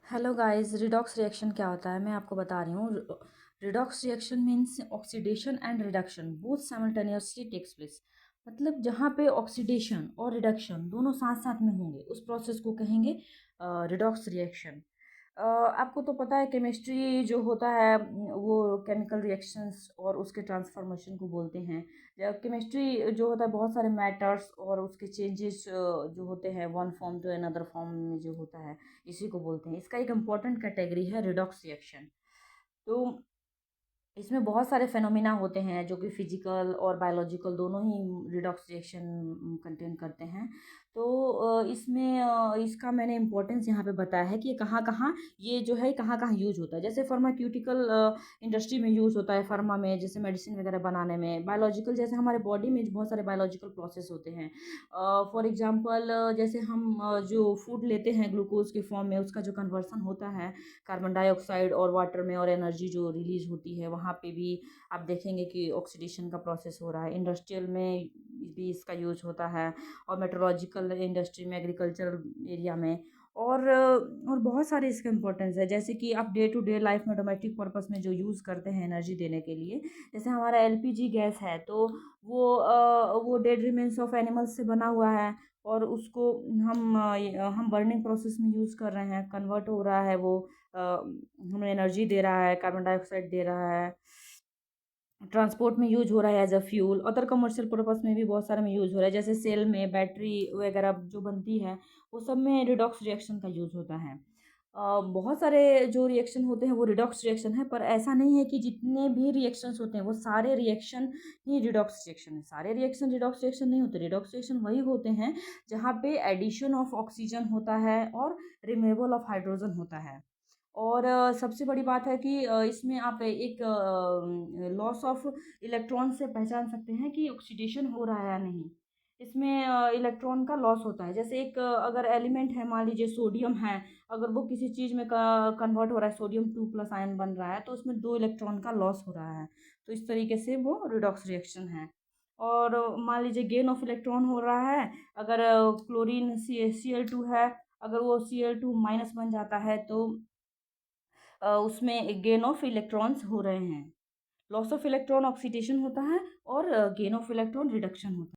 Hello guys, redox reaction क्या होता है मैं आपको बता रही हूँ। Redox reaction means oxidation and reduction both simultaneously takes place. मतलब जहाँ पे ऑक्सीडेशन और रिडक्शन दोनों साथ साथ में होंगे उस प्रोसेस को कहेंगे रिडॉक्स रिएक्शन। आपको तो पता है केमिस्ट्री जो होता है वो केमिकल रिएक्शंस और उसके ट्रांसफॉर्मेशन को बोलते हैं। केमिस्ट्री जो होता है बहुत सारे मैटर्स और उसके चेंजेस जो होते हैं one form to another form में जो होता है इसी को बोलते हैं। इसका एक इम्पॉर्टेंट कैटेगरी है रिडॉक्स रिएक्शन। तो इसमें बहुत सारे फेनोमेना होते हैं जो कि फिजिकल और बायोलॉजिकल दोनों ही रिडॉक्स रिएक्शन कंटेन करते हैं। तो इसमें इसका मैंने इम्पोर्टेंस यहाँ पे बताया है कि ये कहाँ कहाँ ये जो है कहाँ कहाँ यूज होता है। जैसे फार्मास्यूटिकल इंडस्ट्री में यूज होता है, फार्मा में जैसे मेडिसिन वगैरह बनाने में। बायोलॉजिकल जैसे हमारे बॉडी में बहुत सारे बायोलॉजिकल प्रोसेस होते हैं। फॉर एग्जांपल जैसे हम जो फूड लेते हैं ग्लूकोज के फॉर्म में उसका जो कन्वर्सन होता है कार्बन डाइऑक्साइड और वाटर में और एनर्जी जो रिलीज होती है वहाँ पे भी आप देखेंगे कि ऑक्सीडेशन का प्रोसेस हो रहा है। इंडस्ट्रियल में भी इसका यूज होता है और मेट्रोलॉजिकल इंडस्ट्री में, एग्रीकल्चरल एरिया में और बहुत सारे इसका इंपॉर्टेंस है। जैसे कि आप डे टू डे लाइफ में डोमेस्टिक पर्पस में जो यूज़ करते हैं एनर्जी देने के लिए, जैसे हमारा एलपीजी गैस है तो वो डेड रिमेन्स ऑफ एनिमल्स से बना हुआ है और उसको हम बर्निंग प्रोसेस में यूज़ कर रहे हैं, कन्वर्ट हो रहा है वो हमें एनर्जी दे रहा है, कार्बन डाइऑक्साइड दे रहा है, ट्रांसपोर्ट में यूज हो रहा है as a fuel. Other commercial purpose में भी बहुत सारे में यूज हो रहा है, जैसे सेल में बैटरी वगैरह जो बनती है वो सब में रिडॉक्स रिएक्शन का यूज होता है। बहुत सारे जो रिएक्शन होते हैं वो रिडॉक्स रिएक्शन है, पर ऐसा नहीं है कि जितने भी रिएक्शंस होते हैं वो सारे रिएक्शन ही रिडॉक्स रिएक्शन है। सारे रिएक्शन रिडॉक्स रिएक्शन नहीं होते। रिडॉक्स रिएक्शन वही होते हैं जहाँ पे एडिशन ऑफ ऑक्सीजन होता है और रिमूवल ऑफ हाइड्रोजन होता है। और सबसे बड़ी बात है कि इसमें आप एक लॉस ऑफ इलेक्ट्रॉन से पहचान सकते हैं कि ऑक्सीडेशन हो रहा है या नहीं। इसमें इलेक्ट्रॉन का लॉस होता है। जैसे एक अगर एलिमेंट है, मान लीजिए सोडियम है, अगर वो किसी चीज़ में कन्वर्ट हो रहा है, सोडियम 2+ आयन बन रहा है तो उसमें 2 इलेक्ट्रॉन का लॉस हो रहा है। तो इस तरीके से वो रिडॉक्स रिएक्शन है। और मान लीजिए गेन ऑफ इलेक्ट्रॉन हो रहा है। अगर क्लोरीन Cl2 है, अगर वो Cl2- बन जाता है तो उसमें गेन ऑफ इलेक्ट्रॉन्स हो रहे हैं। लॉस ऑफ इलेक्ट्रॉन ऑक्सीडेशन होता है और गेन ऑफ इलेक्ट्रॉन रिडक्शन होता है।